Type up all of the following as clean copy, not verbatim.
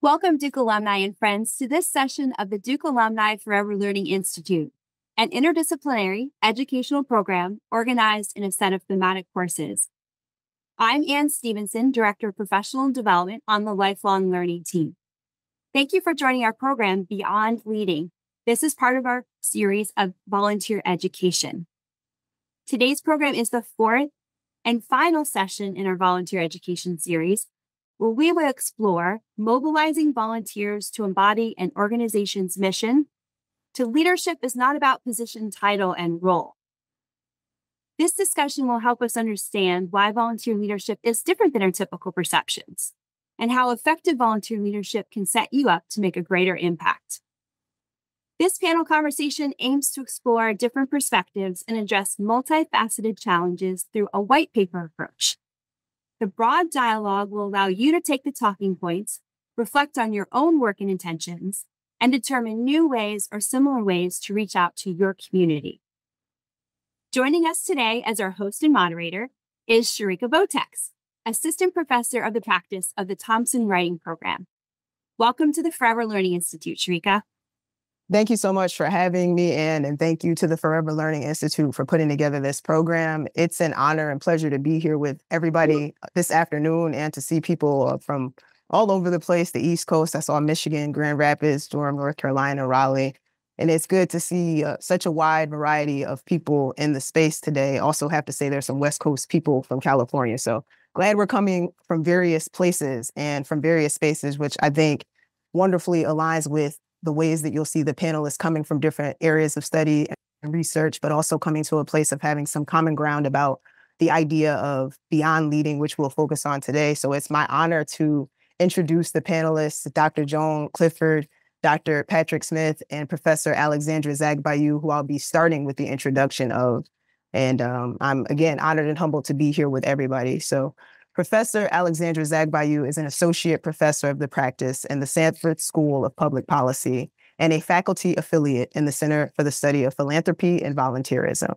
Welcome, Duke alumni and friends, to this session of the Duke Alumni Forever Learning Institute, an interdisciplinary educational program organized in a set of thematic courses. I'm Ann Stevenson, Director of Professional Development on the Lifelong Learning team. Thank you for joining our program, Beyond Leading. This is part of our series of volunteer education. Today's program is the fourth and final session in our volunteer education series, where we will explore mobilizing volunteers to embody an organization's mission to leadership is not about position, title, and role. This discussion will help us understand why volunteer leadership is different than our typical perceptions and how effective volunteer leadership can set you up to make a greater impact. This panel conversation aims to explore different perspectives and address multifaceted challenges through a white paper approach. The broad dialogue will allow you to take the talking points, reflect on your own work and intentions, and determine new ways or similar ways to reach out to your community. Joining us today as our host and moderator is Sharika Votex, Assistant Professor of the Practice of the Thompson Writing Program. Welcome to the Forever Learning Institute, Sharika. Thank you so much for having me, Ann, and thank you to the Forever Learning Institute for putting together this program. It's an honor and pleasure to be here with everybody this afternoon and to see people from all over the place, the East Coast. I saw Michigan, Grand Rapids, Durham, North Carolina, Raleigh. And it's good to see such a wide variety of people in the space today. Also have to say there's some West Coast people from California. So glad we're coming from various places and from various spaces, which I think wonderfully aligns with the ways that you'll see the panelists coming from different areas of study and research, but also coming to a place of having some common ground about the idea of beyond leading, which we'll focus on today. So it's my honor to introduce the panelists, Dr. Joan Clifford, Dr. Patrick Smith, and Professor Alexandra Zagbayou, who I'll be starting with the introduction of. And I'm, again, honored and humbled to be here with everybody. So Professor Alexandra Zagbayou is an associate professor of the practice in the Sanford School of Public Policy and a faculty affiliate in the Center for the Study of Philanthropy and Volunteerism.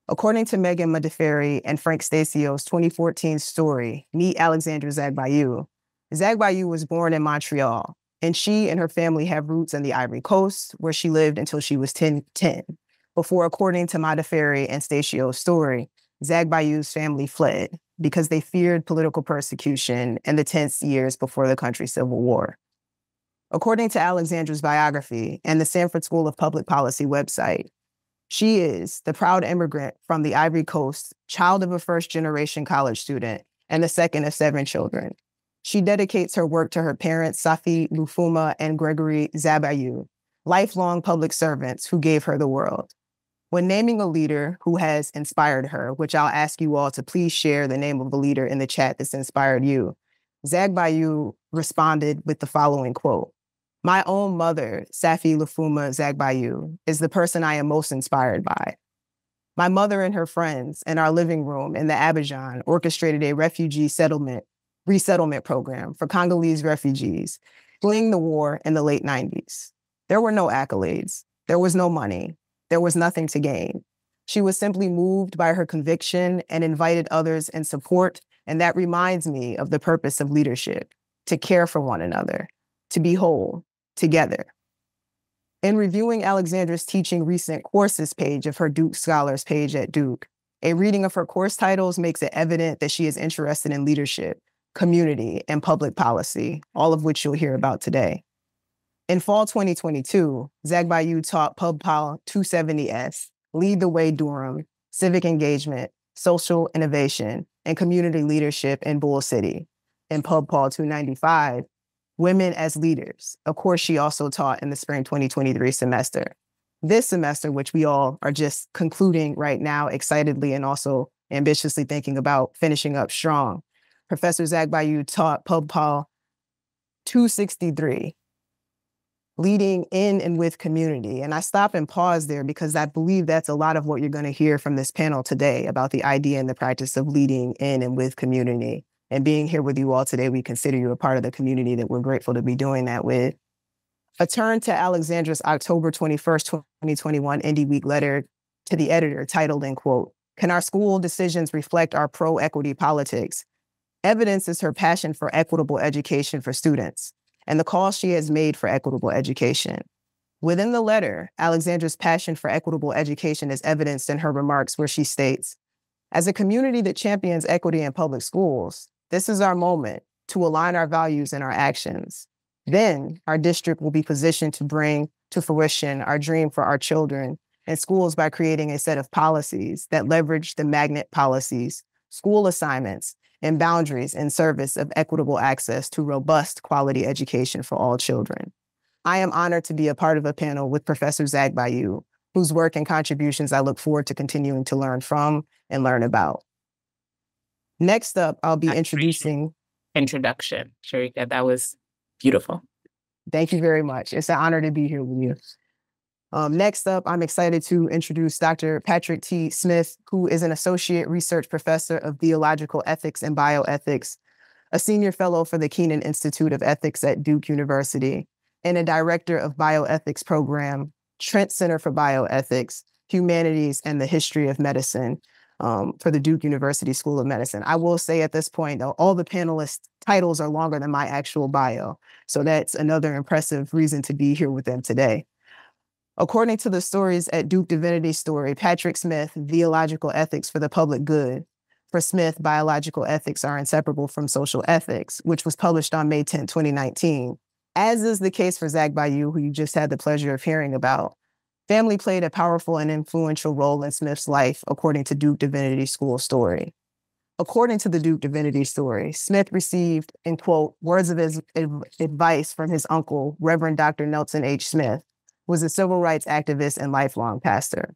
According to Megan Modafferi and Frank Stasio's 2014 story, Meet Alexandra Zagbayou, Zagbayou was born in Montreal, and she and her family have roots in the Ivory Coast, where she lived until she was 10, before, according to Modafferi and Stasio's story, Zagbayou's family fled because they feared political persecution in the tense years before the country's civil war. According to Alexandra's biography and the Sanford School of Public Policy website, she is the proud immigrant from the Ivory Coast, child of a first-generation college student, and the second of 7 children. She dedicates her work to her parents, Safi Lufuma and Gregory Zagbayou, lifelong public servants who gave her the world. When naming a leader who has inspired her, which I'll ask you all to please share the name of the leader in the chat that's inspired you, Zagbayou responded with the following quote: "My own mother, Safi Lufuma Zagbayou, is the person I am most inspired by. My mother and her friends in our living room in the Abidjan orchestrated a refugee resettlement program for Congolese refugees fleeing the war in the late 90s. There were no accolades. There was no money. There was nothing to gain. She was simply moved by her conviction and invited others in support, and that reminds me of the purpose of leadership, to care for one another, to be whole, together." In reviewing Alexandra's Teaching Recent Courses page of her Duke Scholars page at Duke, a reading of her course titles makes it evident that she is interested in leadership, community, and public policy, all of which you'll hear about today. In fall 2022, Zagbayou taught PubPol 270S, Lead the Way Durham, Civic Engagement, Social Innovation, and Community Leadership in Bull City. In PubPol 295, Women as Leaders, a course she also taught in the spring 2023 semester. This semester, which we all are just concluding right now excitedly and also ambitiously thinking about finishing up strong, Professor Zagbayou taught PubPol 263, Leading in and with Community. And I stop and pause there because I believe that's a lot of what you're going to hear from this panel today about the idea and the practice of leading in and with community. And being here with you all today, we consider you a part of the community that we're grateful to be doing that with. A turn to Alexandra's October 21st, 2021 Indie Week letter to the editor titled, in quote, "Can our school decisions reflect our pro-equity politics?" evidences her passion for equitable education for students and the call she has made for equitable education. Within the letter, Alexandra's passion for equitable education is evidenced in her remarks where she states, "As a community that champions equity in public schools, this is our moment to align our values and our actions. Then our district will be positioned to bring to fruition our dream for our children in schools by creating a set of policies that leverage the magnet policies, school assignments, and boundaries in service of equitable access to robust quality education for all children." I am honored to be a part of a panel with Professor Zach Bayou, whose work and contributions I look forward to continuing to learn from and learn about. Next up, I'll be introducing... Introduction, Sharika. That was beautiful. Thank you very much. It's an honor to be here with you. Next up, I'm excited to introduce Dr. Patrick T. Smith, who is an associate research professor of theological ethics and bioethics, a senior fellow for the Kenan Institute of Ethics at Duke University, and a director of bioethics program, Trent Center for Bioethics, Humanities, and the History of Medicine for the Duke University School of Medicine. I will say at this point, though, all the panelists' titles are longer than my actual bio, so that's another impressive reason to be here with them today. According to the Stories at Duke Divinity story, Patrick Smith, Theological Ethics for the Public Good. For Smith, biological ethics are inseparable from social ethics, which was published on May 10, 2019. As is the case for Zach Bayou, who you just had the pleasure of hearing about, family played a powerful and influential role in Smith's life, according to Duke Divinity School story. According to the Duke Divinity story, Smith received, in quote, words of his advice from his uncle, Reverend Dr. Nelson H. Smith, who was a civil rights activist and lifelong pastor.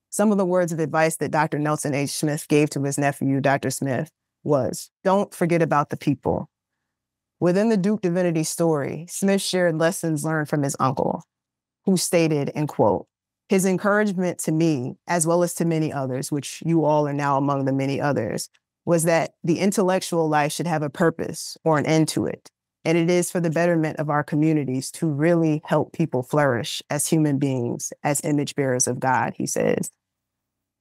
Some of the words of advice that Dr. Nelson H. Smith gave to his nephew, Dr. Smith, was, "Don't forget about the people." Within the Duke Divinity story, Smith shared lessons learned from his uncle, who stated, in quote, "His encouragement to me, as well as to many others, which you all are now among the many others, was that the intellectual life should have a purpose or an end to it. And it is for the betterment of our communities to really help people flourish as human beings, as image bearers of God," he says.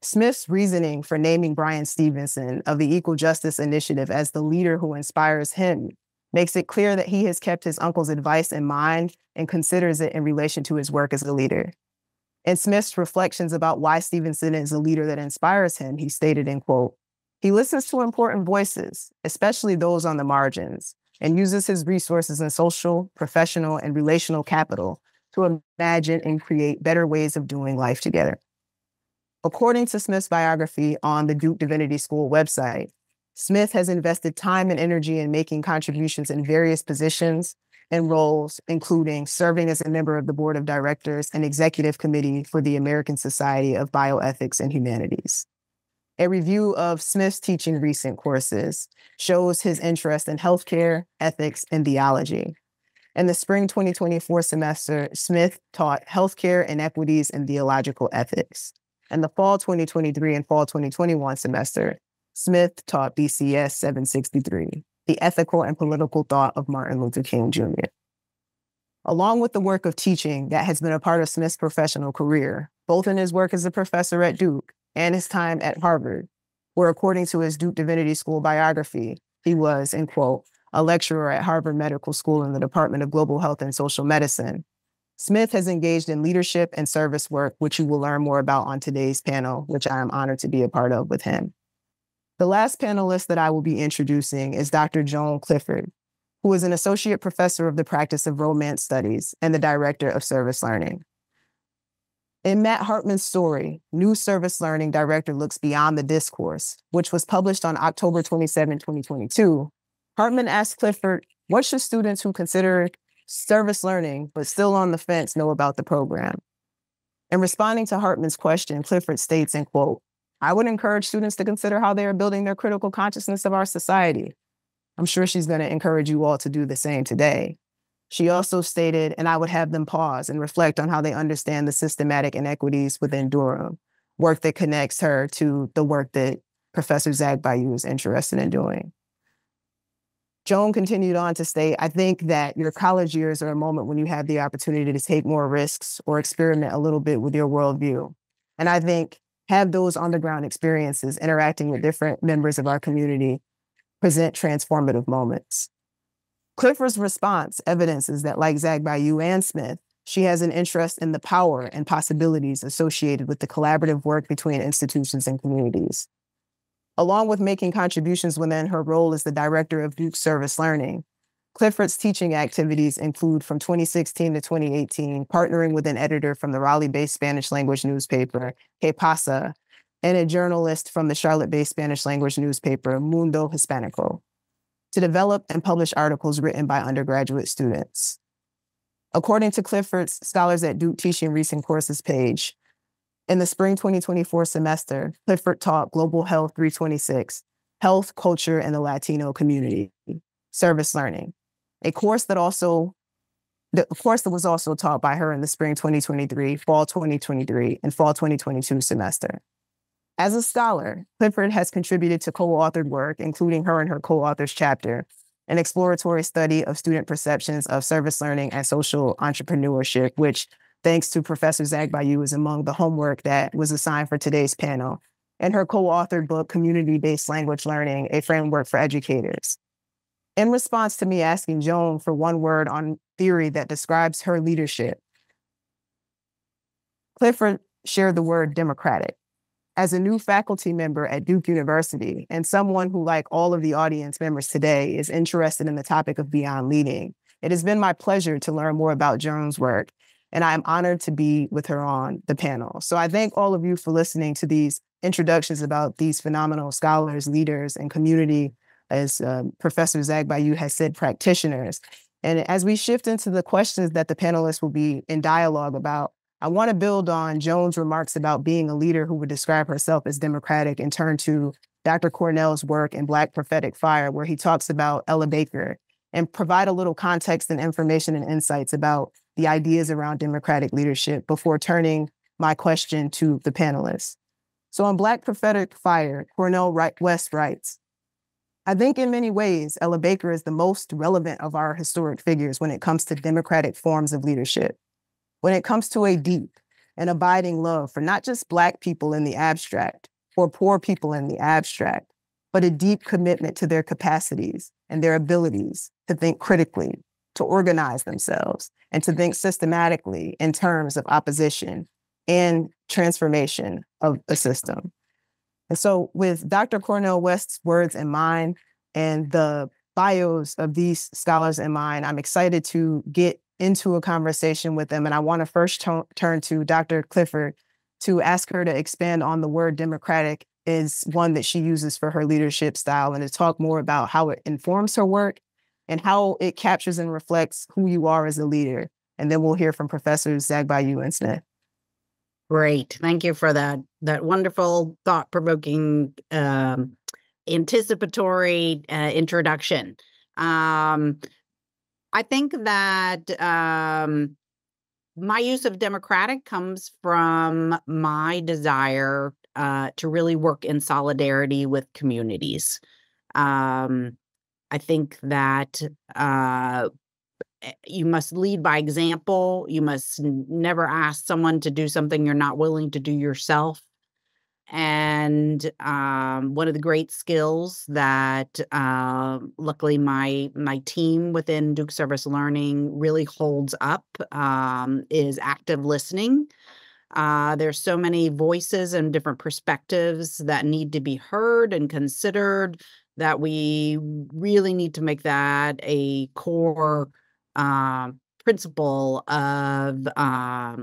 Smith's reasoning for naming Brian Stevenson of the Equal Justice Initiative as the leader who inspires him makes it clear that he has kept his uncle's advice in mind and considers it in relation to his work as a leader. In Smith's reflections about why Stevenson is a leader that inspires him, he stated, in quote, "He listens to important voices, especially those on the margins, and uses his resources in social, professional, and relational capital to imagine and create better ways of doing life together." According to Smith's biography on the Duke Divinity School website, Smith has invested time and energy in making contributions in various positions and roles, including serving as a member of the board of directors and executive committee for the American Society of Bioethics and Humanities. A review of Smith's teaching recent courses shows his interest in healthcare, ethics, and theology. In the spring 2024 semester, Smith taught healthcare inequities and theological ethics. In the fall 2023 and fall 2021 semester, Smith taught BCS 763, The Ethical and Political Thought of Martin Luther King Jr. Along with the work of teaching that has been a part of Smith's professional career, both in his work as a professor at Duke and his time at Harvard, where according to his Duke Divinity School biography, he was, in quote, a lecturer at Harvard Medical School in the Department of Global Health and Social Medicine. Smith has engaged in leadership and service work, which you will learn more about on today's panel, which I am honored to be a part of with him. The last panelist that I will be introducing is Dr. Joan Clifford, who is an associate professor of the practice of romance studies and the director of service learning. In Matt Hartman's story, New Service Learning Director Looks Beyond the Discourse, which was published on October 27, 2022, Hartman asked Clifford, what should students who consider service learning but still on the fence know about the program? In responding to Hartman's question, Clifford states, in quote, "I would encourage students to consider how they are building their critical consciousness of our society." I'm sure she's going to encourage you all to do the same today. She also stated, and I would have them pause and reflect on how they understand the systematic inequities within Durham, work that connects her to the work that Professor Zach Bayou is interested in doing. Joan continued on to state, "I think that your college years are a moment when you have the opportunity to take more risks or experiment a little bit with your worldview. And I think have those on-the-ground experiences interacting with different members of our community present transformative moments." Clifford's response evidences that, like Zagbayou and Smith, she has an interest in the power and possibilities associated with the collaborative work between institutions and communities. Along with making contributions within her role as the director of Duke Service Learning, Clifford's teaching activities include, from 2016 to 2018, partnering with an editor from the Raleigh-based Spanish language newspaper, Que Pasa, and a journalist from the Charlotte-based Spanish language newspaper, Mundo Hispanico, to develop and publish articles written by undergraduate students. According to Clifford's Scholars at Duke Teaching Recent Courses page, in the spring 2024 semester, Clifford taught Global Health 326, Health, Culture, and the Latino Community, Service Learning, a course that was also taught by her in the spring 2023, fall 2023, and fall 2022 semester. As a scholar, Clifford has contributed to co-authored work, including her and her co-authors chapter, an exploratory study of student perceptions of service learning and social entrepreneurship, which, thanks to Professor Zagbayou, is among the homework that was assigned for today's panel, and her co-authored book, Community-Based Language Learning, a Framework for Educators. In response to me asking Joan for one word on theory that describes her leadership, Clifford shared the word democratic. As a new faculty member at Duke University, and someone who, like all of the audience members today, is interested in the topic of beyond leading, it has been my pleasure to learn more about Joan's work, and I am honored to be with her on the panel. So I thank all of you for listening to these introductions about these phenomenal scholars, leaders, and community, as Professor Zagbayou has said, practitioners. And as we shift into the questions that the panelists will be in dialogue about, I want to build on Joan's remarks about being a leader who would describe herself as democratic and turn to Dr. Cornell's work in Black Prophetic Fire, where he talks about Ella Baker, and provide a little context and information and insights about the ideas around democratic leadership before turning my question to the panelists. So on Black Prophetic Fire, Cornell West writes, I think in many ways, Ella Baker is the most relevant of our historic figures when it comes to democratic forms of leadership. When it comes to a deep and abiding love for not just Black people in the abstract or poor people in the abstract, but a deep commitment to their capacities and their abilities to think critically, to organize themselves, and to think systematically in terms of opposition and transformation of a system. And so with Dr. Cornell West's words in mind and the bios of these scholars in mind, I'm excited to get into a conversation with them. And I want to first turn to Dr. Clifford to ask her to expand on the word democratic is one that she uses for her leadership style, and to talk more about how it informs her work and how it captures and reflects who you are as a leader. And then we'll hear from Professors Zagbayou and Smith. Great. Thank you for that wonderful, thought-provoking, anticipatory introduction. I think that my use of democratic comes from my desire to really work in solidarity with communities. I think that you must lead by example. You must never ask someone to do something you're not willing to do yourself. And one of the great skills that luckily my team within Duke Service Learning really holds up is active listening. There's so many voices and different perspectives that need to be heard and considered that we really need to make that a core principle of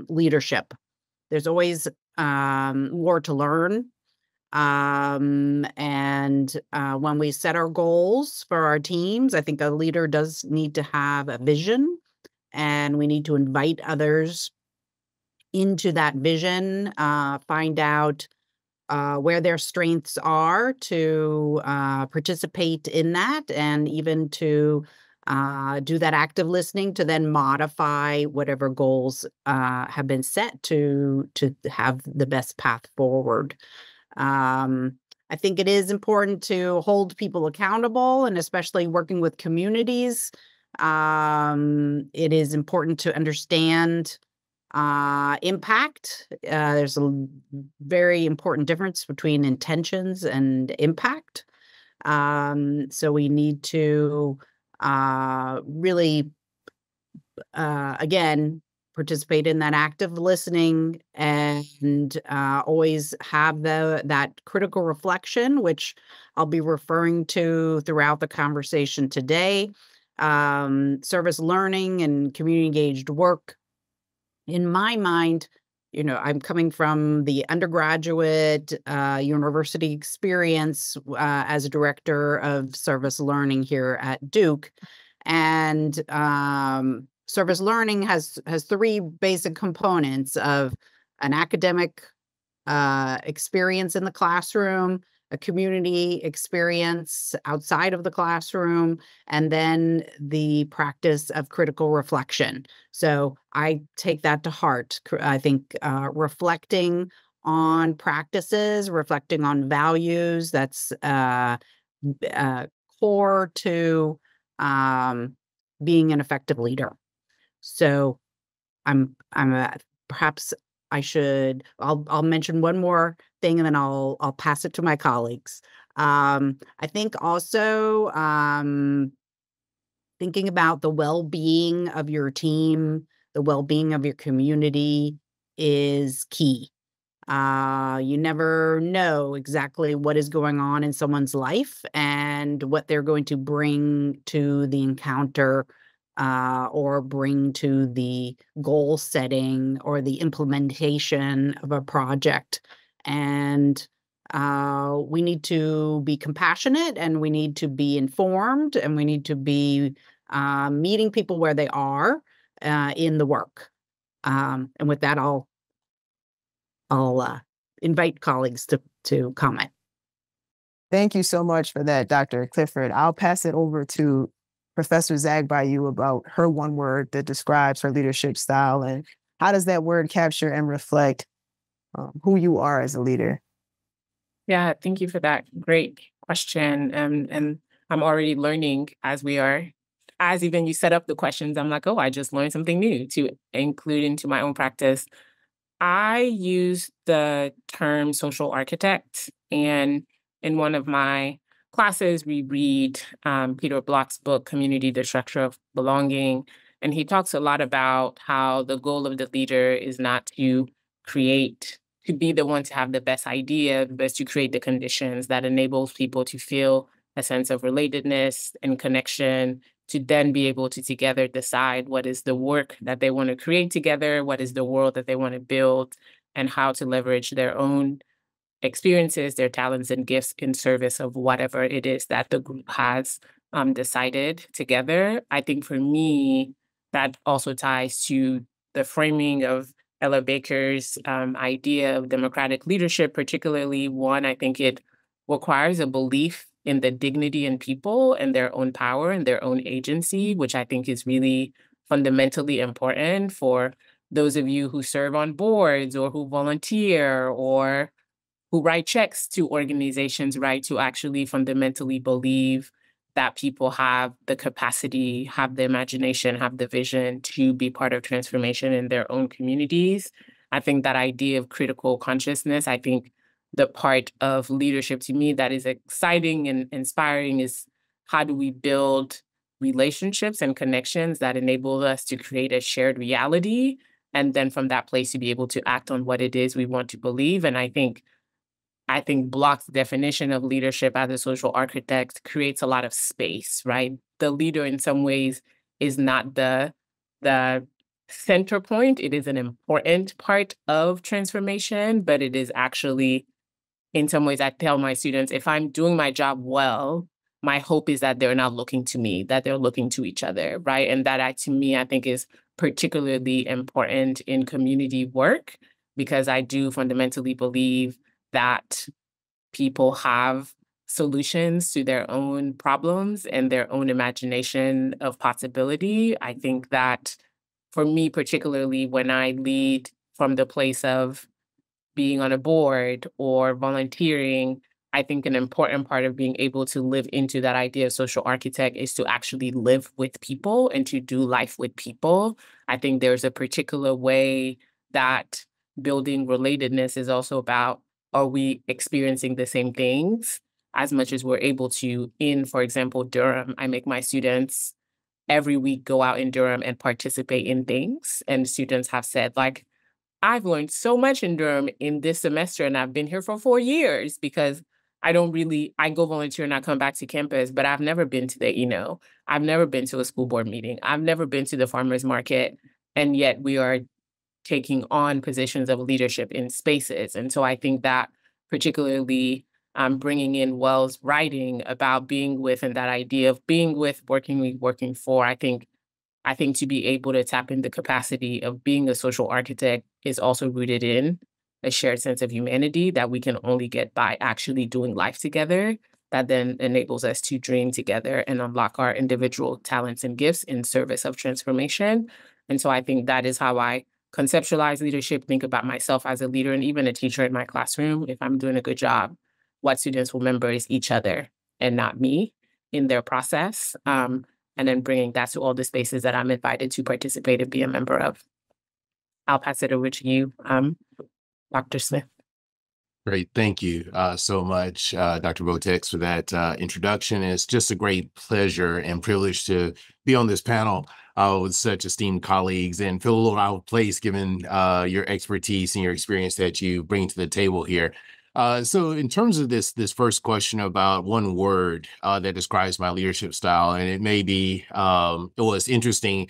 leadership. There's always more to learn. And when we set our goals for our teams, I think a leader does need to have a vision, and we need to invite others into that vision, find out where their strengths are to participate in that, and even to do that active listening to then modify whatever goals have been set to have the best path forward. I think it is important to hold people accountable, and especially working with communities. It is important to understand impact. There's a very important difference between intentions and impact. So we need to really, again, participate in that active listening and always have that critical reflection, which I'll be referring to throughout the conversation today. Service learning and community engaged work. In my mind, I'm coming from the undergraduate university experience as a director of service learning here at Duke. And service learning has three basic components of an academic experience in the classroom, a community experience outside of the classroom, and then the practice of critical reflection. So I take that to heart. I think reflecting on practices, reflecting on values, that's core to being an effective leader. So perhaps I'll mention one more thing and then I'll pass it to my colleagues. I think also thinking about the well-being of your team, the well-being of your community is key. You never know exactly what is going on in someone's life and what they're going to bring to the encounter or bring to the goal setting or the implementation of a project. And we need to be compassionate and we need to be informed and we need to be meeting people where they are in the work. And with that, I'll invite colleagues to comment. Thank you so much for that, Dr. Clifford. I'll pass it over to Professor Zagh-Bayou about her one word that describes her leadership style, and how does that word capture and reflect who you are as a leader? Yeah, thank you for that great question. And I'm already learning as even you set up the questions, I'm like, oh, I just learned something new to include into my own practice. I use the term social architect, and in one of my classes, we read Peter Block's book, Community, the Structure of Belonging, and he talks a lot about how the goal of the leader is not to be the one to have the best idea, but to create the conditions that enables people to feel a sense of relatedness and connection, to then be able to together decide what is the work that they want to create together, what is the world that they want to build, and how to leverage their own experiences, their talents and gifts in service of whatever it is that the group has decided together. I think for me, that also ties to the framing of Ella Baker's idea of democratic leadership, particularly one, I think it requires a belief in the dignity in people and their own power and their own agency, which I think is really fundamentally important for those of you who serve on boards or who volunteer or who write checks to organizations, right, to actually fundamentally believe that people have the capacity, have the imagination, have the vision to be part of transformation in their own communities. I think that idea of critical consciousness, I think the part of leadership to me that is exciting and inspiring is how do we build relationships and connections that enable us to create a shared reality, and then from that place to be able to act on what it is we want to believe. And I think Block's definition of leadership as a social architect creates a lot of space, right? The leader in some ways is not the center point. It is an important part of transformation, but it is actually, in some ways, I tell my students, if I'm doing my job well, my hope is that they're not looking to me, that they're looking to each other, right? And that, to me, I think is particularly important in community work, because I do fundamentally believe that people have solutions to their own problems and their own imagination of possibility. I think that for me, particularly when I lead from the place of being on a board or volunteering, I think an important part of being able to live into that idea of social architect is to actually live with people and to do life with people. I think there's a particular way that building relatedness is also about, are we experiencing the same things? as much as we're able to in, for example, Durham. I make my students every week go out in Durham and participate in things. And students have said, like, I've learned so much in Durham in this semester, and I've been here for 4 years because I go volunteer and I come back to campus, but I've never been to the I've never been to a school board meeting. I've never been to the farmer's market. And yet we are taking on positions of leadership in spaces. And so I think that particularly bringing in Wells' writing about being with, and that idea of being with, working for, I think to be able to tap into the capacity of being a social architect is also rooted in a shared sense of humanity that we can only get by actually doing life together, that then enables us to dream together and unlock our individual talents and gifts in service of transformation. And so I think that is how I conceptualize leadership, think about myself as a leader and even a teacher in my classroom. If I'm doing a good job, what students will remember is each other and not me in their process. And then bringing that to all the spaces that I'm invited to participate and be a member of. I'll pass it over to you, Dr. Smith. Great. Thank you so much, Dr. Botex, for that introduction. It's just a great pleasure and privilege to be on this panel with such esteemed colleagues and feel a little out of place given your expertise and your experience that you bring to the table here. So in terms of this first question about one word that describes my leadership style, and it may be, it was interesting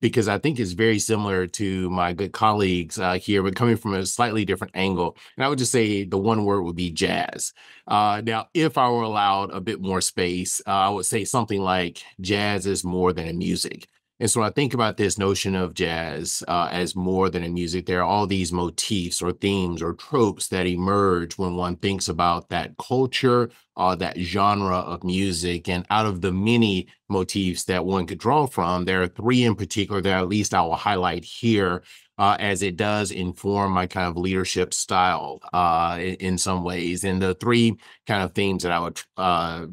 because I think it's very similar to my good colleagues here, but coming from a slightly different angle. And I would just say the one word would be jazz. Now, if I were allowed a bit more space, I would say something like jazz is more than a music. And so when I think about this notion of jazz as more than a music, there are all these motifs or themes or tropes that emerge when one thinks about that culture, that genre of music. And out of the many motifs that one could draw from, there are three in particular that at least I will highlight here as it does inform my kind of leadership style in some ways. And the three kind of themes that I would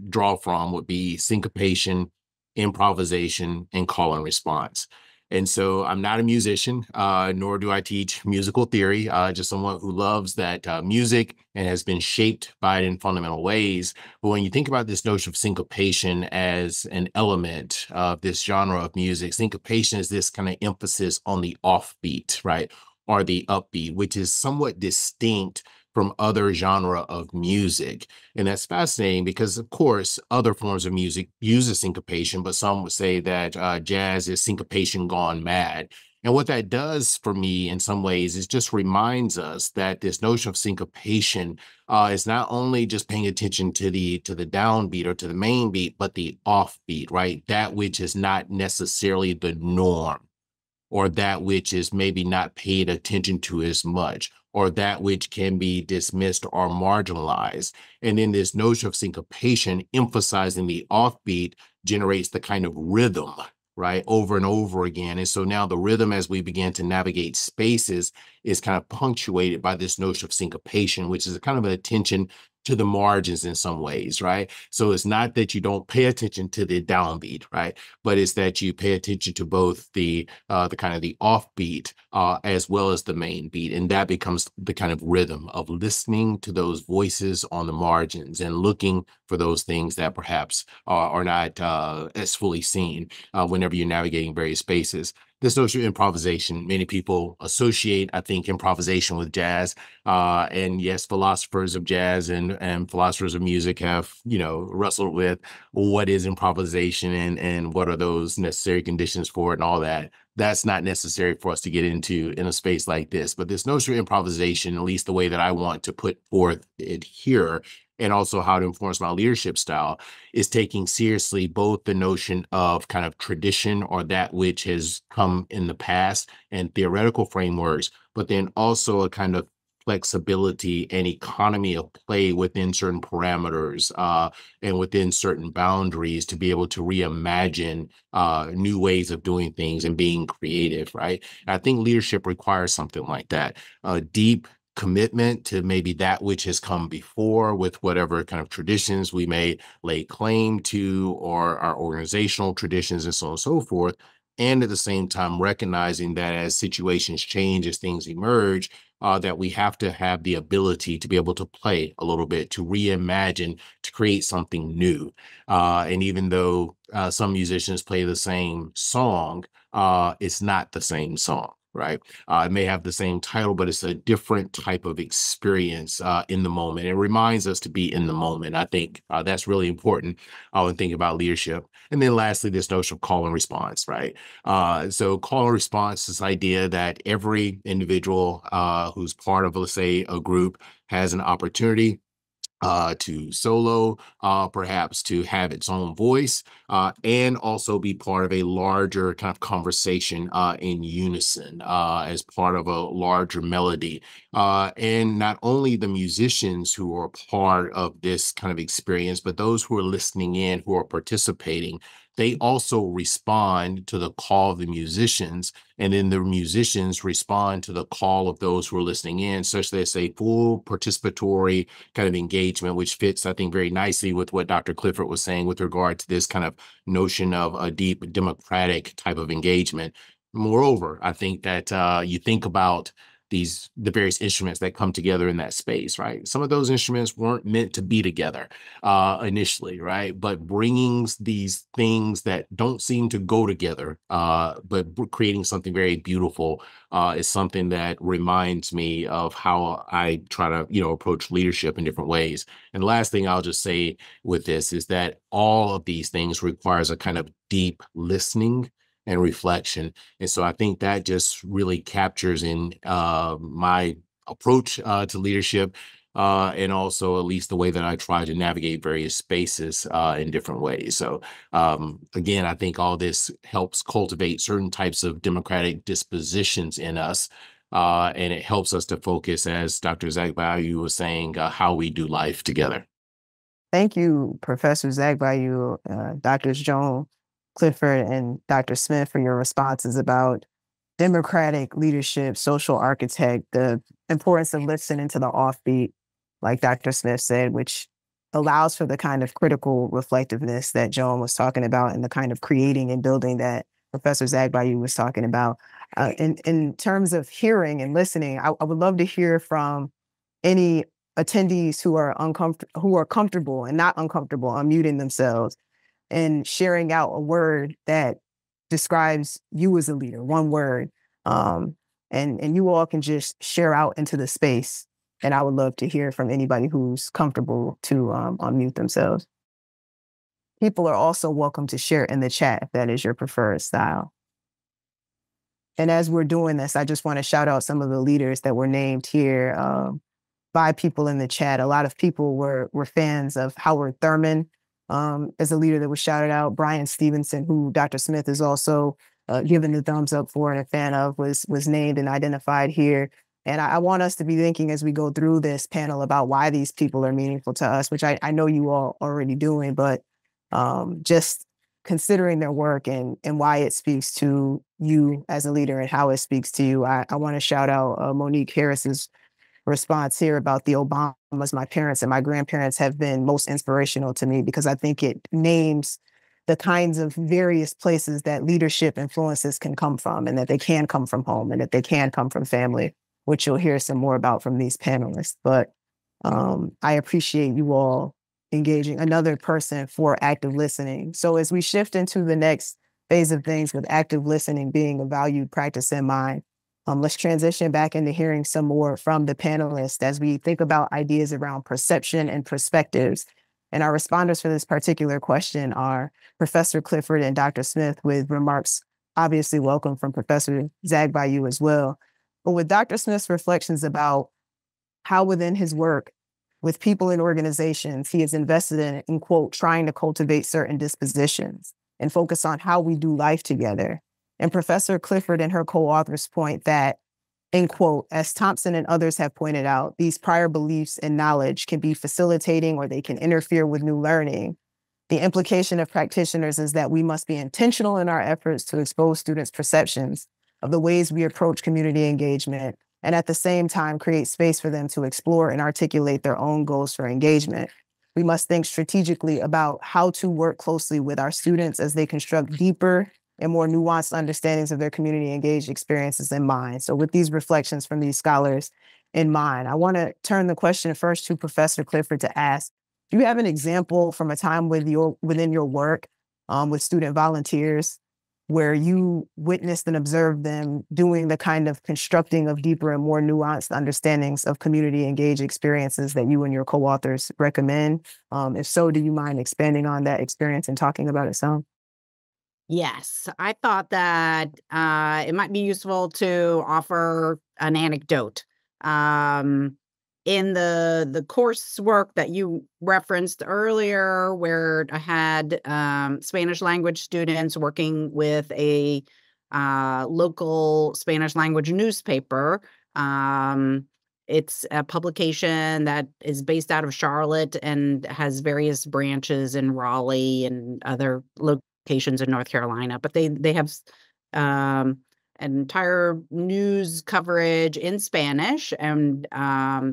draw from would be syncopation, improvisation, and call and response. And so I'm not a musician, nor do I teach musical theory, just someone who loves that music and has been shaped by it in fundamental ways. But when you think about this notion of syncopation as an element of this genre of music, syncopation is this kind of emphasis on the offbeat, right? Or the upbeat, which is somewhat distinct from other genre of music. And that's fascinating because, of course, other forms of music uses syncopation, but some would say that jazz is syncopation gone mad. And what that does for me in some ways is just reminds us that this notion of syncopation is not only just paying attention to the downbeat or to the main beat, but the offbeat, right? That which is not necessarily the norm, or that which is maybe not paid attention to as much, or that which can be dismissed or marginalized. And then this notion of syncopation, emphasizing the offbeat, generates the kind of rhythm, right, over and over again. And so now the rhythm, as we begin to navigate spaces, is kind of punctuated by this notion of syncopation, which is a kind of an attention to the margins in some ways, right? So it's not that you don't pay attention to the downbeat, right? But it's that you pay attention to both the kind of the offbeat as well as the main beat. And that becomes the kind of rhythm of listening to those voices on the margins and looking for those things that perhaps are not as fully seen whenever you're navigating various spaces. This notion of improvisation, many people associate, I think, improvisation with jazz. And yes, philosophers of jazz and philosophers of music have, wrestled with what is improvisation and what are those necessary conditions for it and all that. That's not necessary for us to get into in a space like this. But this notion of improvisation, at least the way that I want to put forth it here, and also how it informs my leadership style, is taking seriously both the notion of kind of tradition or that which has come in the past and theoretical frameworks, but then also a kind of flexibility and economy of play within certain parameters and within certain boundaries to be able to reimagine new ways of doing things and being creative, right? And I think leadership requires something like that, a deep commitment to maybe that which has come before with whatever kind of traditions we may lay claim to, or our organizational traditions and so on and so forth. And at the same time, recognizing that as situations change, as things emerge, that we have to have the ability to be able to play a little bit, to reimagine, to create something new. And even though some musicians play the same song, it's not the same song. Right. It may have the same title, but it's a different type of experience in the moment. It reminds us to be in the moment. I think that's really important when thinking about leadership. And then lastly, this notion of call and response, right? So call and response is this idea that every individual who's part of, let's say, a group has an opportunity to solo, perhaps to have its own voice, and also be part of a larger kind of conversation in unison as part of a larger melody. And not only the musicians who are part of this kind of experience, but those who are listening in, who are participating, they also respond to the call of the musicians, and then the musicians respond to the call of those who are listening in, such that it's a full participatory kind of engagement, which fits, I think, very nicely with what Dr. Clifford was saying with regard to this kind of notion of a deep democratic type of engagement. Moreover, I think that you think about the various instruments that come together in that space, right? Some of those instruments weren't meant to be together initially, right? But bringing these things that don't seem to go together, but creating something very beautiful is something that reminds me of how I try to, approach leadership in different ways. And the last thing I'll just say with this is that all of these things requires a kind of deep listening and reflection. And so I think that just really captures in my approach to leadership, and also at least the way that I try to navigate various spaces in different ways. So again, I think all this helps cultivate certain types of democratic dispositions in us. And it helps us to focus, as Dr. Zagbayu was saying, how we do life together. Thank you, Professor Zagbayu, Drs. Jones, Clifford, and Dr. Smith for your responses about democratic leadership, social architect, the importance of listening to the offbeat, like Dr. Smith said, which allows for the kind of critical reflectiveness that Joan was talking about and the kind of creating and building that Professor Zagbayu was talking about. In terms of hearing and listening, I would love to hear from any attendees who are comfortable and not uncomfortable unmuting themselves and sharing out a word that describes you as a leader, one word. And you all can just share out into the space. And I would love to hear from anybody who's comfortable to unmute themselves. People are also welcome to share in the chat if that is your preferred style. And as we're doing this, I just want to shout out some of the leaders that were named here by people in the chat. A lot of people were fans of Howard Thurman, as a leader that was shouted out. Brian Stevenson, who Dr. Smith is also given the thumbs up for and a fan of, was named and identified here. And I want us to be thinking as we go through this panel about why these people are meaningful to us, which I know you all already doing, but just considering their work and why it speaks to you as a leader and how it speaks to you. I want to shout out Monique Harris's response here about the Obamas. My parents and my grandparents have been most inspirational to me because I think it names the kinds of various places that leadership influences can come from, and that they can come from home, and that they can come from family, which you'll hear some more about from these panelists. But I appreciate you all engaging. Another person for active listening. So as we shift into the next phase of things with active listening being a valued practice in mind, let's transition back into hearing some more from the panelists as we think about ideas around perception and perspectives. And our responders for this particular question are Professor Clifford and Dr. Smith, with remarks obviously welcome from Professor Zagbayu as well. But with Dr. Smith's reflections about how within his work with people and organizations, he is invested in quote, trying to cultivate certain dispositions and focus on how we do life together. And Professor Clifford and her co-authors point that, in quote, as Thompson and others have pointed out, these prior beliefs and knowledge can be facilitating or they can interfere with new learning. The implication of practitioners is that we must be intentional in our efforts to expose students' perceptions of the ways we approach community engagement, and at the same time create space for them to explore and articulate their own goals for engagement. We must think strategically about how to work closely with our students as they construct deeper, and more nuanced understandings of their community engaged experiences in mind. So with these reflections from these scholars in mind, I want to turn the question first to Professor Clifford to ask, do you have an example from a time within your work with student volunteers where you witnessed and observed them doing the kind of constructing of deeper and more nuanced understandings of community engaged experiences that you and your co-authors recommend? If so, do you mind expanding on that experience and talking about it some? Yes, I thought that it might be useful to offer an anecdote. In the coursework that you referenced earlier, where I had Spanish language students working with a local Spanish language newspaper. It's a publication that is based out of Charlotte and has various branches in Raleigh and other locations in North Carolina. But they have an entire news coverage in Spanish. And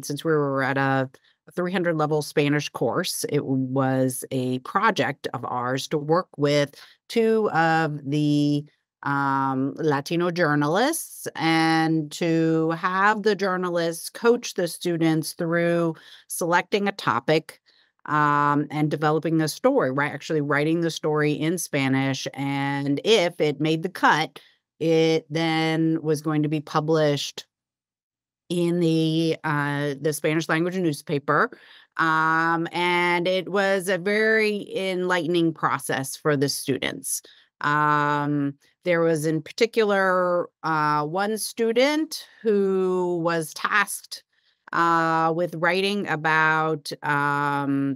since we were at a 300 level Spanish course, it was a project of ours to work with two of the Latino journalists and to have the journalists coach the students through selecting a topic and developing a story, right? Actually writing the story in Spanish. And if it made the cut, it then was going to be published in the Spanish language newspaper. And it was a very enlightening process for the students. There was in particular one student who was tasked with writing about the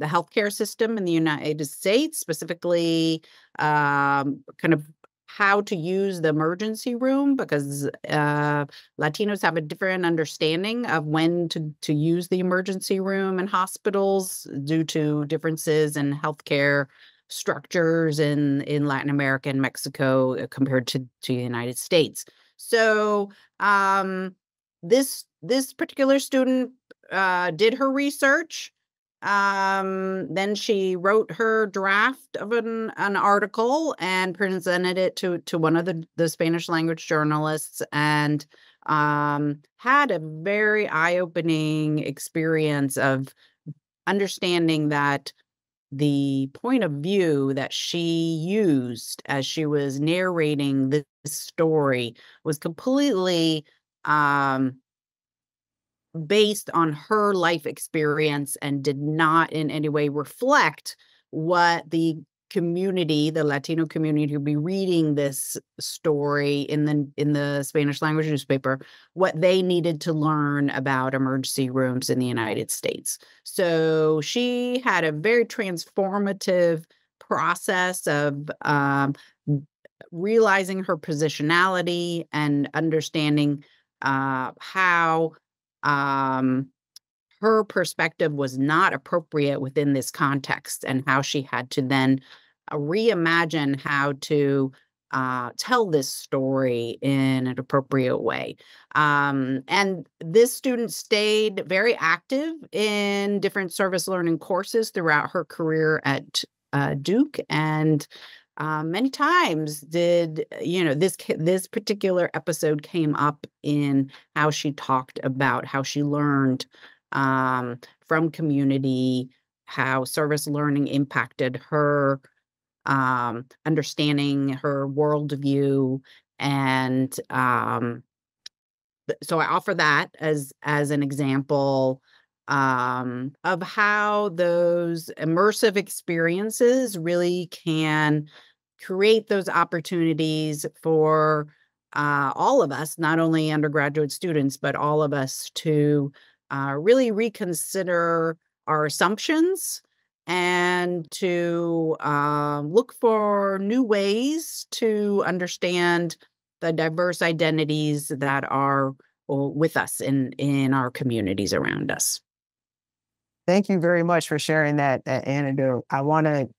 healthcare system in the United States, specifically kind of how to use the emergency room, because Latinos have a different understanding of when to use the emergency room in hospitals due to differences in healthcare structures in Latin America and Mexico compared to the United States. So this particular student did her research. Then she wrote her draft of an article and presented it to one of the Spanish language journalists, and had a very eye-opening experience of understanding that the point of view that she used as she was narrating this story was completely based on her life experience and did not in any way reflect what the community, the Latino community, would be reading this story in the Spanish language newspaper, what they needed to learn about emergency rooms in the United States. So she had a very transformative process of realizing her positionality and understanding how her perspective was not appropriate within this context, and how she had to then reimagine how to tell this story in an appropriate way. And this student stayed very active in different service learning courses throughout her career at Duke, and many times this particular episode came up in how she talked about how she learned from community, how service learning impacted her understanding, her worldview. And so I offer that as an example of how those immersive experiences really can create those opportunities for all of us, not only undergraduate students, but all of us to really reconsider our assumptions and to look for new ways to understand the diverse identities that are with us in our communities around us. Thank you very much for sharing that anecdote. I want to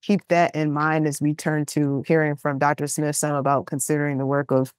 keep that in mind as we turn to hearing from Dr. Smith some about considering the work of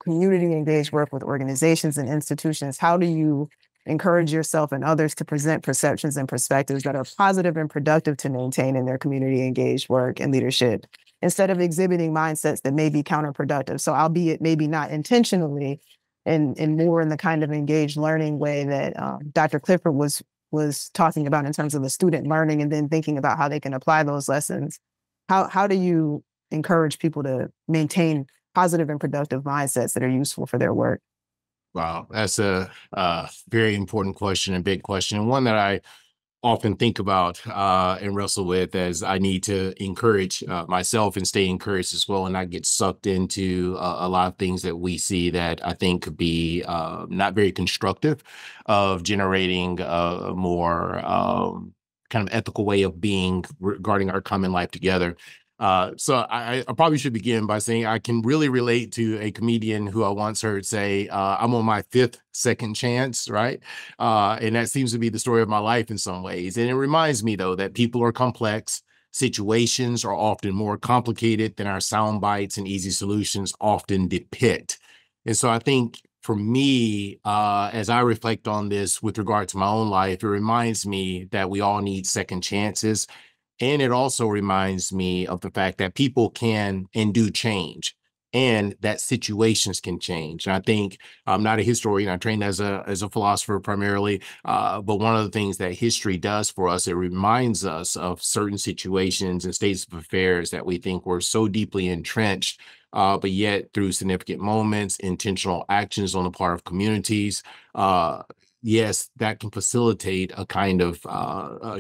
community engaged work with organizations and institutions. How do you encourage yourself and others to present perceptions and perspectives that are positive and productive to maintain in their community engaged work and leadership instead of exhibiting mindsets that may be counterproductive. So albeit maybe not intentionally, and more in the kind of engaged learning way that Dr. Clifford was talking about in terms of the student learning and then thinking about how they can apply those lessons. How do you encourage people to maintain positive and productive mindsets that are useful for their work? Wow, that's a very important question and big question, and one that I often think about and wrestle with as I need to encourage myself and stay encouraged as well, and not get sucked into a lot of things that we see that I think could be not very constructive of generating a more kind of ethical way of being regarding our common life together. So I probably should begin by saying I can really relate to a comedian who I once heard say, I'm on my fifth second chance, right? And that seems to be the story of my life in some ways. And it reminds me, though, that people are complex. Situations are often more complicated than our sound bites and easy solutions often depict. And so I think for me, as I reflect on this with regard to my own life, it reminds me that we all need second chances. And it also reminds me of the fact that people can and do change, and that situations can change. And I think I'm not a historian. I trained as a philosopher primarily. But one of the things that history does for us, it reminds us of certain situations and states of affairs that we think were so deeply entrenched. But yet through significant moments, intentional actions on the part of communities, yes, that can facilitate a kind of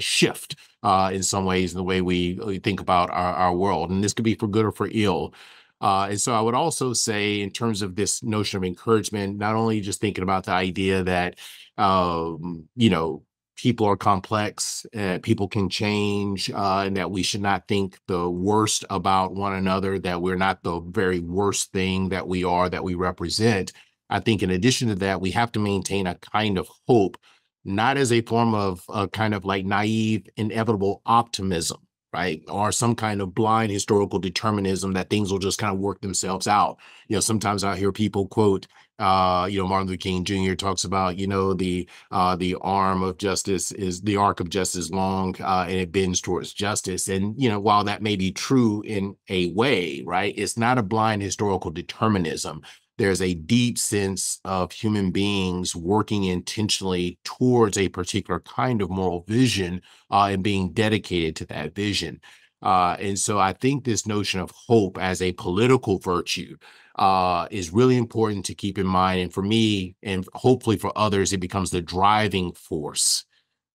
shift in some ways in the way we think about our world. And this could be for good or for ill. And so I would also say, in terms of this notion of encouragement, not only just thinking about the idea that, people are complex, people can change, and that we should not think the worst about one another, that we're not the very worst thing that we are, that we represent. I think in addition to that, we have to maintain a kind of hope, not as a form of kind of like naive, inevitable optimism, right? Or some kind of blind historical determinism that things will just kind of work themselves out. Sometimes I hear people quote, Martin Luther King Jr. talks about, the arm of justice is the arc of justice long, and it bends towards justice. And, while that may be true in a way, right, it's not a blind historical determinism. There's a deep sense of human beings working intentionally towards a particular kind of moral vision and being dedicated to that vision. And so I think this notion of hope as a political virtue is really important to keep in mind. And for me, and hopefully for others, it becomes the driving force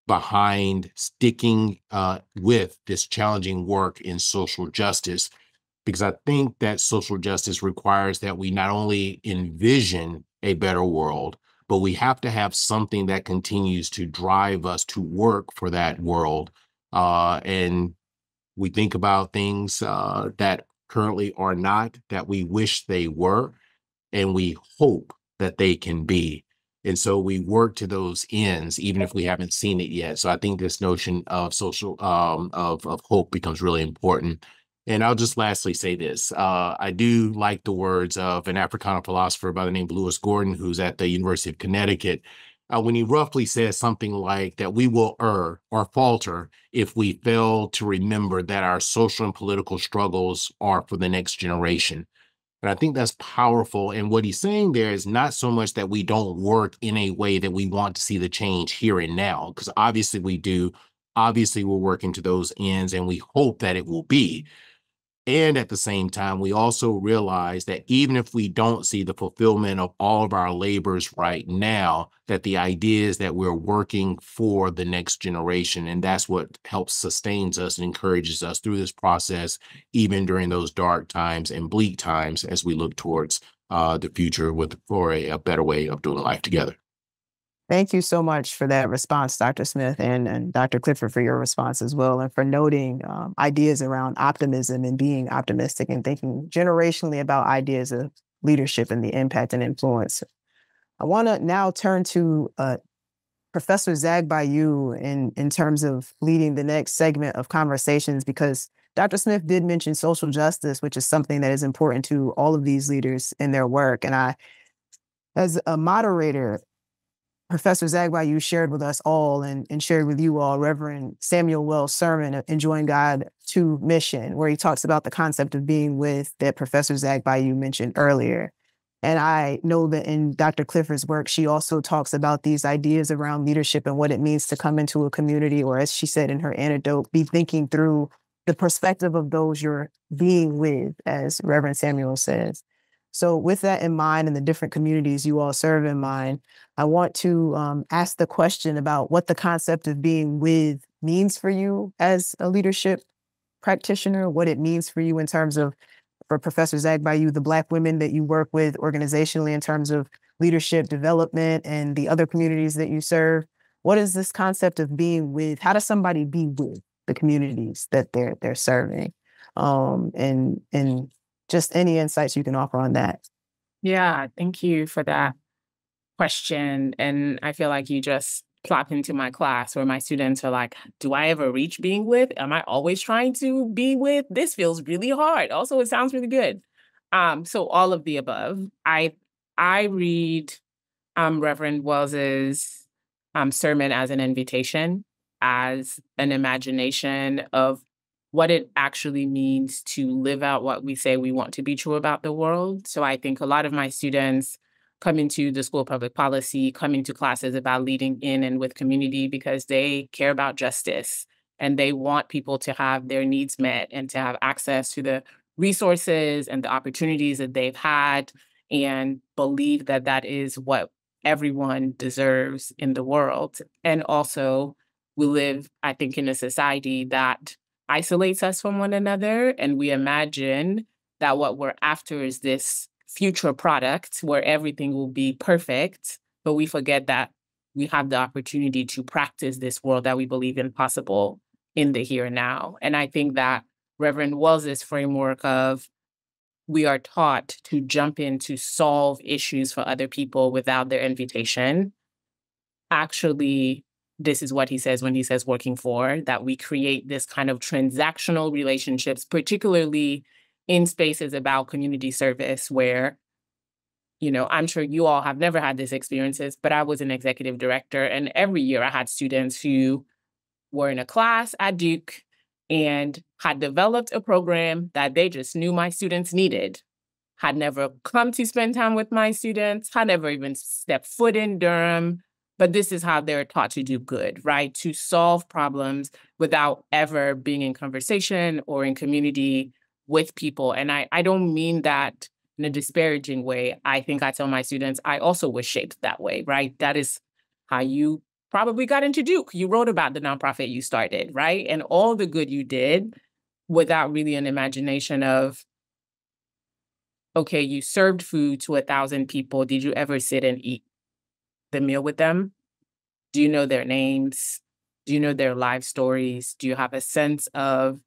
behind sticking with this challenging work in social justice. Because I think that social justice requires that we not only envision a better world, but we have to have something that continues to drive us to work for that world. And we think about things that currently are not, that we wish they were, and we hope that they can be. And so we work to those ends, even if we haven't seen it yet. So I think this notion of social of hope becomes really important. And I'll just lastly say this. I do like the words of an Africana philosopher by the name of Lewis Gordon, who's at the University of Connecticut, when he roughly says something like that we will err or falter if we fail to remember that our social and political struggles are for the next generation. And I think that's powerful. And what he's saying there is not so much that we don't work in a way that we want to see the change here and now, because obviously we do. Obviously, we're working to those ends, and we hope that it will be. And at the same time, we also realize that even if we don't see the fulfillment of all of our labors right now, that the idea is that we're working for the next generation. And that's what helps sustains us and encourages us through this process, even during those dark times and bleak times as we look towards the future for a better way of doing life together. Thank you so much for that response, Dr. Smith, and Dr. Clifford for your response as well, and for noting ideas around optimism and being optimistic and thinking generationally about ideas of leadership and the impact and influence. I want to now turn to Professor Zag Bayou in terms of leading the next segment of conversations, because Dr. Smith did mention social justice, which is something that is important to all of these leaders in their work. And I, as a moderator, Professor Zagbayu shared with us all and shared with you all Reverend Samuel Wells' sermon, Enjoying God 2 Mission, where he talks about the concept of being with that Professor Zagbayu mentioned earlier. And I know that in Dr. Clifford's work, she also talks about these ideas around leadership and what it means to come into a community, or as she said in her anecdote, be thinking through the perspective of those you're being with, as Reverend Samuel says. So with that in mind and the different communities you all serve in mind, I want to ask the question about what the concept of being with means for you as a leadership practitioner, what it means for you in terms of, for Professor Zagbayu, the Black women that you work with organizationally in terms of leadership development and the other communities that you serve. What is this concept of being with? How does somebody be with the communities that they're serving? And just any insights you can offer on that. Yeah, thank you for that question. And I feel like you just plopped into my class where my students are like, do I ever reach being with? Am I always trying to be with? This feels really hard. Also, it sounds really good. So all of the above. I read Reverend Wells's sermon as an invitation, as an imagination of what it actually means to live out what we say we want to be true about the world. So I think a lot of my students come into the School of Public Policy, come into classes about leading in and with community because they care about justice and they want people to have their needs met and to have access to the resources and the opportunities that they've had, and believe that that is what everyone deserves in the world. And also, we live, I think, in a society that isolates us from one another, and we imagine that what we're after is this future product where everything will be perfect, but we forget that we have the opportunity to practice this world that we believe in possible in the here and now. And I think that Reverend Wells's framework of we are taught to jump in to solve issues for other people without their invitation. Actually, this is what he says when he says working for, that we create this kind of transactional relationships, particularly in spaces about community service where, I'm sure you all have never had these experiences, but I was an executive director, and every year I had students who were in a class at Duke and had developed a program that they just knew my students needed, had never come to spend time with my students, had never even stepped foot in Durham. But this is how they're taught to do good, right? To solve problems without ever being in conversation or in community with people. And I don't mean that in a disparaging way. I think I tell my students, I also was shaped that way, right? That is how you probably got into Duke. You wrote about the nonprofit you started, right? And all the good you did without really an imagination of, okay, you served food to 1,000 people. Did you ever sit and eat the meal with them? Do you know their names? Do you know their life stories? Do you have a sense of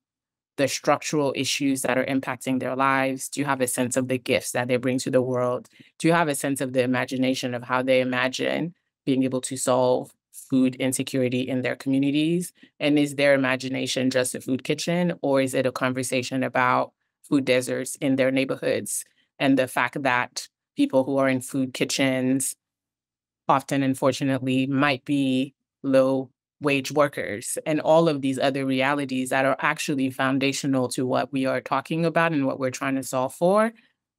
the structural issues that are impacting their lives? Do you have a sense of the gifts that they bring to the world? Do you have a sense of the imagination of how they imagine being able to solve food insecurity in their communities? And is their imagination just a food kitchen, or is it a conversation about food deserts in their neighborhoods and the fact that people who are in food kitchens often, unfortunately, might be low-wage workers, and all of these other realities that are actually foundational to what we are talking about and what we're trying to solve for.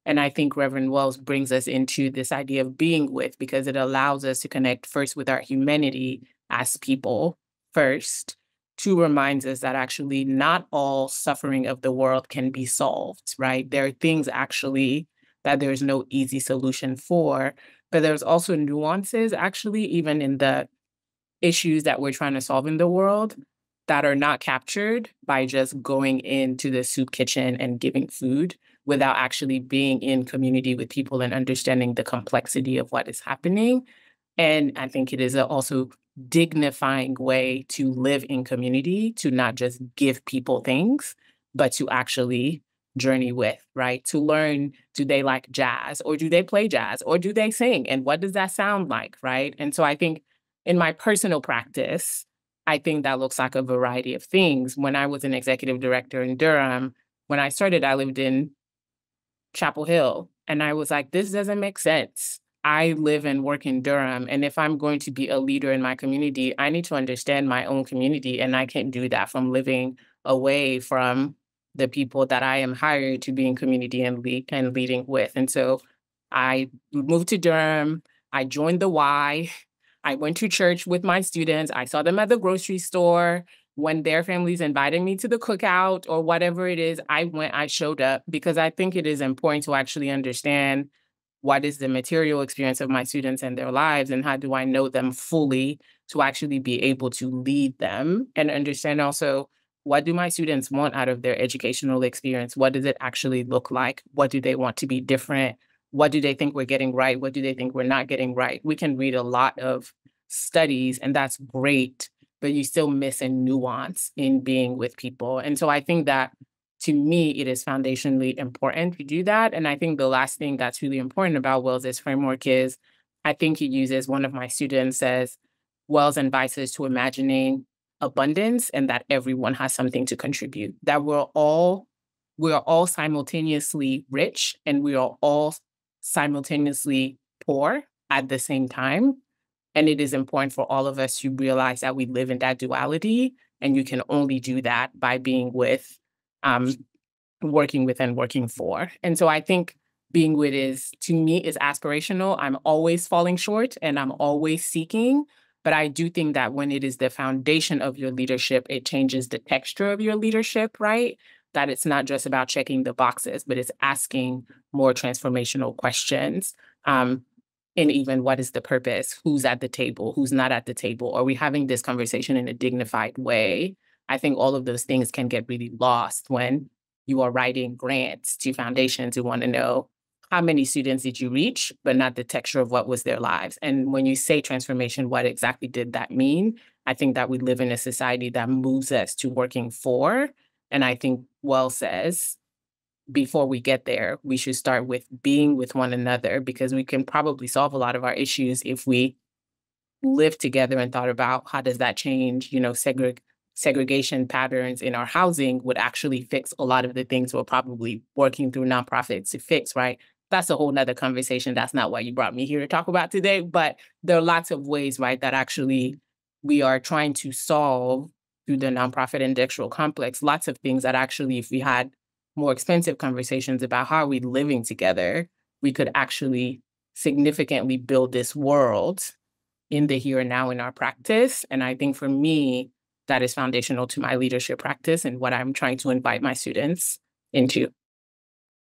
And I think Reverend Wells brings us into this idea of being with, because it allows us to connect first with our humanity as people first. Two, reminds us that actually not all suffering of the world can be solved, right? There are things actually that there's no easy solution for, but there's also nuances actually even in the issues that we're trying to solve in the world that are not captured by just going into the soup kitchen and giving food without actually being in community with people and understanding the complexity of what is happening. And I think it is a also dignifying way to live in community, to not just give people things, but to actually journey with, right? To learn, do they like jazz, or do they play jazz, or do they sing? And what does that sound like, right? And so I think in my personal practice, I think that looks like a variety of things. When I was an executive director in Durham, when I started, I lived in Chapel Hill, and I was like, this doesn't make sense. I live and work in Durham, and if I'm going to be a leader in my community, I need to understand my own community, and I can't do that from living away from the people that I am hired to be in community and leading with. And so I moved to Durham. I joined the Y. I went to church with my students. I saw them at the grocery store. When their families invited me to the cookout or whatever it is, I went, I showed up, because I think it is important to actually understand what is the material experience of my students and their lives, and how do I know them fully to actually be able to lead them, and understand also, what do my students want out of their educational experience? What does it actually look like? What do they want to be different? What do they think we're getting right? What do they think we're not getting right? We can read a lot of studies, and that's great, but you still miss a nuance in being with people. And so I think that, to me, it is foundationally important to do that. And I think the last thing that's really important about Wells' framework is, I think he uses, one of my students says, Wells invites us to imagining abundance and that everyone has something to contribute, that we are all simultaneously rich and we are all simultaneously poor at the same time. And it is important for all of us to realize that we live in that duality, and you can only do that by being with, working with and working for. And so I think being with is, to me, is aspirational. I'm always falling short and I'm always seeking, but I do think that when it is the foundation of your leadership, it changes the texture of your leadership, right? That it's not just about checking the boxes, but it's asking more transformational questions. And even, what is the purpose? Who's at the table? Who's not at the table? Are we having this conversation in a dignified way? I think all of those things can get really lost when you are writing grants to foundations who want to know, how many students did you reach, but not the texture of what was their lives. And when you say transformation, what exactly did that mean? I think that we live in a society that moves us to working for. And I think Wells says, before we get there, we should start with being with one another, because we can probably solve a lot of our issues if we live together and thought about, how does that change, segregation patterns in our housing would actually fix a lot of the things we're probably working through nonprofits to fix, right? That's a whole nother conversation. That's not why you brought me here to talk about today, but there are lots of ways, right, that actually we are trying to solve through the nonprofit industrial complex, lots of things that actually, if we had more expensive conversations about how are we living together, we could actually significantly build this world in the here and now in our practice. And I think for me, that is foundational to my leadership practice and what I'm trying to invite my students into.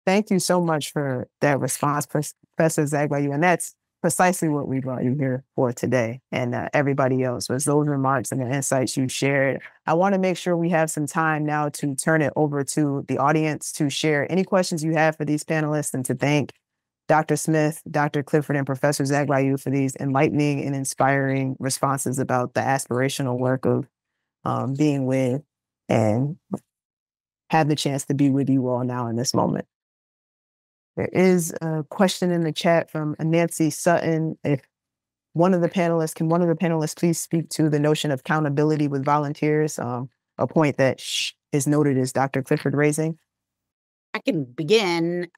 Thank you so much for that response, Professor Zagbayu. And that's precisely what we brought you here for today, and everybody else, was those remarks and the insights you shared. I want to make sure we have some time now to turn it over to the audience to share any questions you have for these panelists, and to thank Dr. Smith, Dr. Clifford, and Professor Zagbayu for these enlightening and inspiring responses about the aspirational work of being with, and have the chance to be with you all now in this moment. There is a question in the chat from Nancy Sutton. If one of the panelists please speak to the notion of accountability with volunteers, a point that is noted as Dr. Clifford raising? I can begin.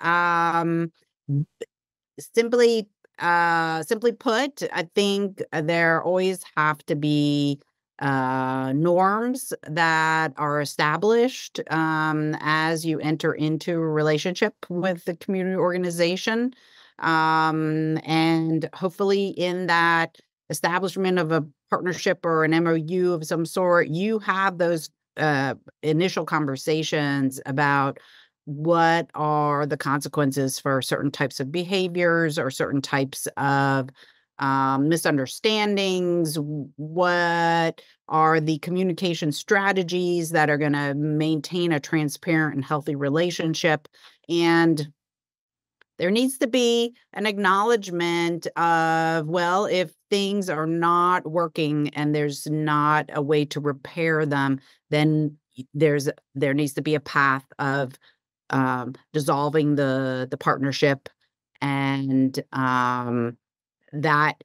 Simply put, I think there always have to be norms that are established as you enter into a relationship with the community organization. And hopefully in that establishment of a partnership or an MOU of some sort, you have those initial conversations about what are the consequences for certain types of behaviors or certain types of misunderstandings. What are the communication strategies that are going to maintain a transparent and healthy relationship? And there needs to be an acknowledgement of, well, if things are not working and there's not a way to repair them, then there needs to be a path of dissolving the partnership, and that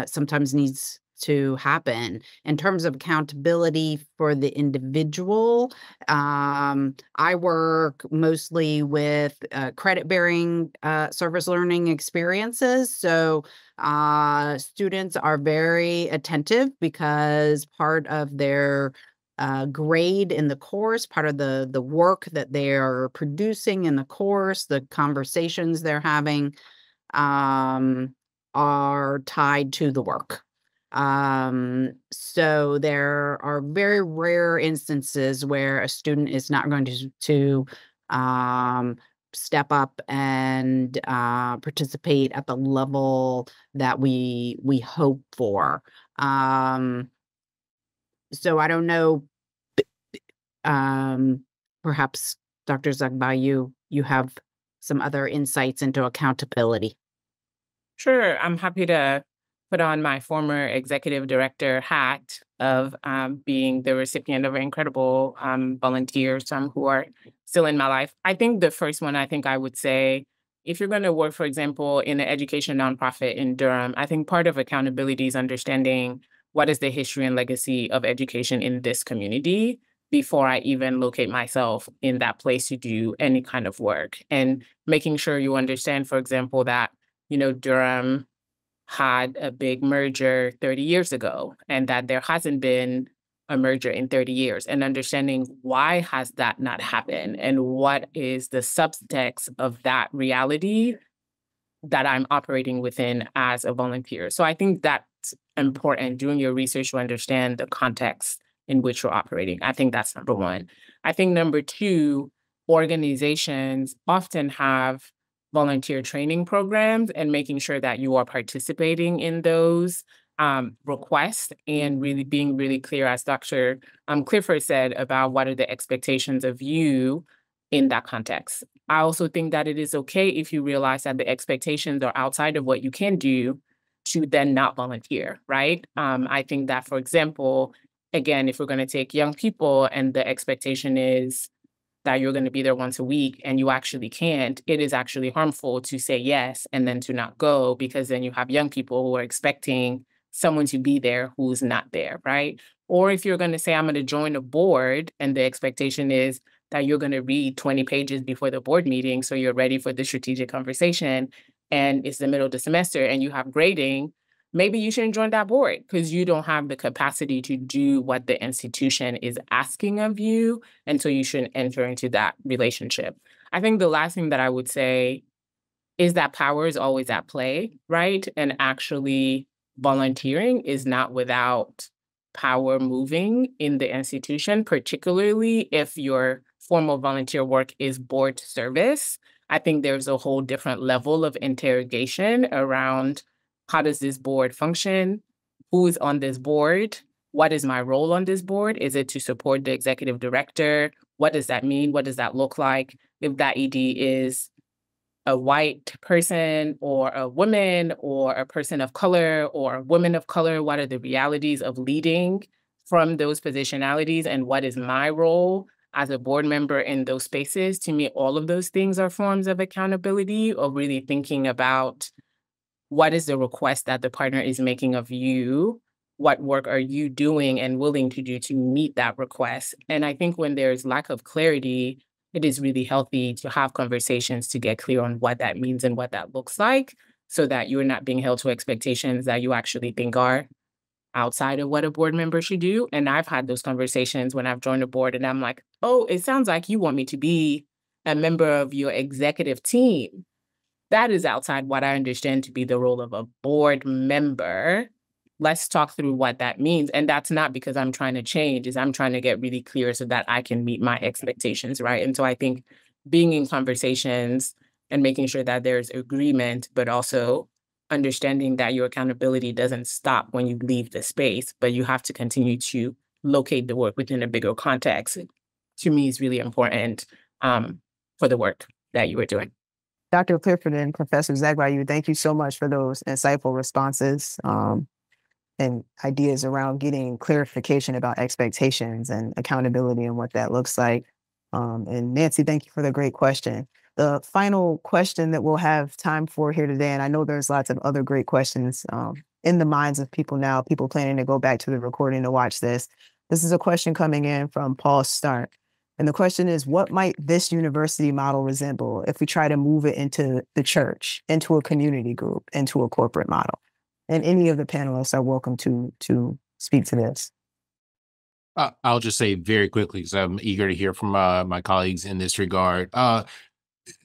sometimes needs to happen. In terms of accountability for the individual, I work mostly with credit-bearing service learning experiences. So students are very attentive because part of their grade in the course, part of the work that they are producing in the course, the conversations they're having, are tied to the work. So there are very rare instances where a student is not going to step up and participate at the level that we hope for. So I don't know. Perhaps Dr. Zagba, you have some other insights into accountability. Sure. I'm happy to put on my former executive director hat of being the recipient of incredible volunteers who are still in my life. I think the first one, I would say, if you're going to work, for example, in an education nonprofit in Durham, I think part of accountability is understanding what is the history and legacy of education in this community before I even locate myself in that place to do any kind of work. And making sure you understand, for example, that, Durham had a big merger 30 years ago and that there hasn't been a merger in 30 years, and understanding why has that not happened and what is the subtext of that reality that I'm operating within as a volunteer. So I think that's important, doing your research to understand the context in which you're operating. I think that's number one. I think number two, organizations often have volunteer training programs, and making sure that you are participating in those requests and really being really clear, as Dr. Clifford said, about what are the expectations of you in that context. I also think that it is okay if you realize that the expectations are outside of what you can do to then not volunteer, right? I think that, for example, again, if we're going to take young people and the expectation is that you're going to be there once a week and you actually can't, it is actually harmful to say yes and then to not go, because then you have young people who are expecting someone to be there who's not there, right? Or if you're going to say, I'm going to join a board, and the expectation is that you're going to read 20 pages before the board meeting so you're ready for the strategic conversation, and it's the middle of the semester and you have grading, maybe you shouldn't join that board because you don't have the capacity to do what the institution is asking of you. And so you shouldn't enter into that relationship. I think the last thing that I would say is that power is always at play, right? And actually volunteering is not without power moving in the institution, particularly if your formal volunteer work is board service. I think there's a whole different level of interrogation around, how does this board function? Who is on this board? What is my role on this board? Is it to support the executive director? What does that mean? What does that look like? If that ED is a white person or a woman or a person of color or a woman of color, what are the realities of leading from those positionalities? And what is my role as a board member in those spaces? To me, all of those things are forms of accountability, or really thinking about, what is the request that the partner is making of you? What work are you doing and willing to do to meet that request? And I think when there's lack of clarity, it is really healthy to have conversations to get clear on what that means and what that looks like, so that you're not being held to expectations that you actually think are outside of what a board member should do. And I've had those conversations when I've joined a board and I'm like, oh, it sounds like you want me to be a member of your executive team. That is outside what I understand to be the role of a board member. Let's talk through what that means. And that's not because I'm trying to change, is I'm trying to get really clear so that I can meet my expectations, right? And so I think being in conversations and making sure that there's agreement, but also understanding that your accountability doesn't stop when you leave the space, but you have to continue to locate the work within a bigger context, to me is really important for the work that you are doing. Dr. Clifford and Professor Zagba, thank you so much for those insightful responses and ideas around getting clarification about expectations and accountability and what that looks like. And Nancy, thank you for the great question. The final question that we'll have time for here today, and I know there's lots of other great questions in the minds of people now, people planning to go back to the recording to watch this. This is a question coming in from Paul Stark. And the question is, what might this university model resemble if we try to move it into the church, into a community group, into a corporate model? And any of the panelists are welcome to speak to this. I'll just say very quickly, because I'm eager to hear from my colleagues in this regard.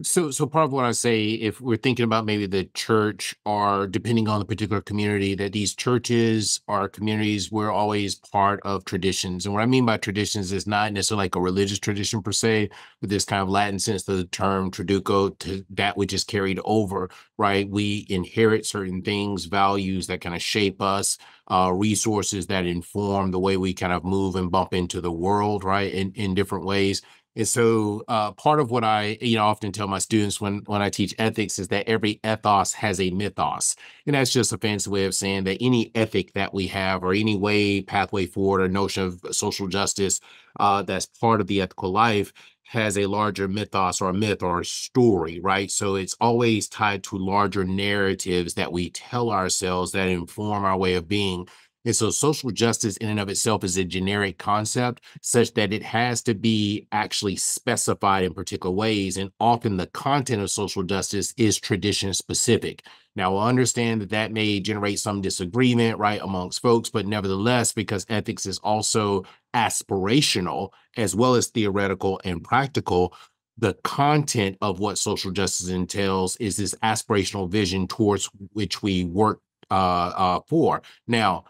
So part of what I say, if we're thinking about maybe the church, or depending on the particular community, that these churches are communities, we're always part of traditions. And what I mean by traditions is not necessarily like a religious tradition per se, but this kind of Latin sense of the term traduco, to that which is carried over, right? We inherit certain things, values that kind of shape us, resources that inform the way we kind of move and bump into the world, right? In different ways. And so part of what I often tell my students when I teach ethics is that every ethos has a mythos. And that's just a fancy way of saying that any ethic that we have, or any way, pathway forward, or notion of social justice that's part of the ethical life, has a larger mythos, or a myth, or a story, right? So it's always tied to larger narratives that we tell ourselves that inform our way of being. And so social justice in and of itself is a generic concept, such that it has to be actually specified in particular ways. And often the content of social justice is tradition specific. Now, I understand that that may generate some disagreement, right, amongst folks, but nevertheless, because ethics is also aspirational as well as theoretical and practical, the content of what social justice entails is this aspirational vision towards which we work for. Now,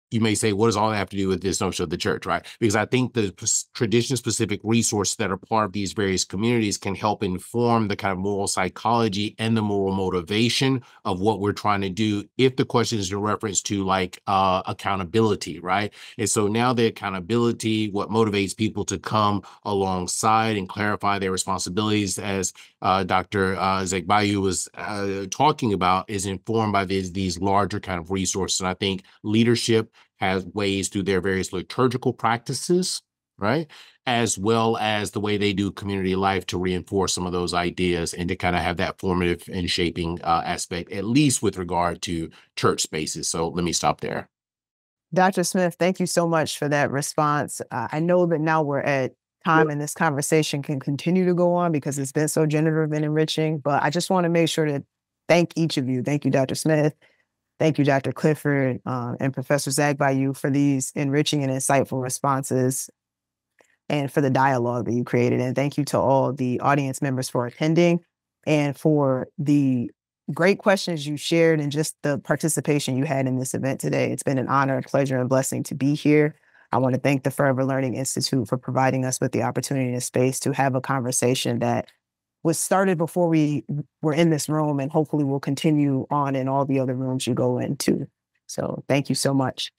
you may say, what does all that have to do with this notion of the church, right? Because I think the tradition-specific resources that are part of these various communities can help inform the kind of moral psychology and the moral motivation of what we're trying to do, if the question is in reference to like accountability, right? And so now the accountability, what motivates people to come alongside and clarify their responsibilities, as Dr. Zegbayu was talking about, is informed by these larger kind of resources. And I think leadership has ways through their various liturgical practices, right? As well as the way they do community life to reinforce some of those ideas and to kind of have that formative and shaping aspect, at least with regard to church spaces. So let me stop there. Dr. Smith, thank you so much for that response. I know that now we're at time and this conversation can continue to go on because it's been so generative and enriching, but I just want to make sure to thank each of you. Thank you, Dr. Smith. Thank you, Dr. Clifford and Professor Zegbayu, for these enriching and insightful responses and for the dialogue that you created. And thank you to all the audience members for attending and for the great questions you shared and just the participation you had in this event today. It's been an honor, pleasure, and blessing to be here. I want to thank the Forever Learning Institute for providing us with the opportunity and space to have a conversation that was started before we were in this room, and hopefully will continue on in all the other rooms you go into. So thank you so much.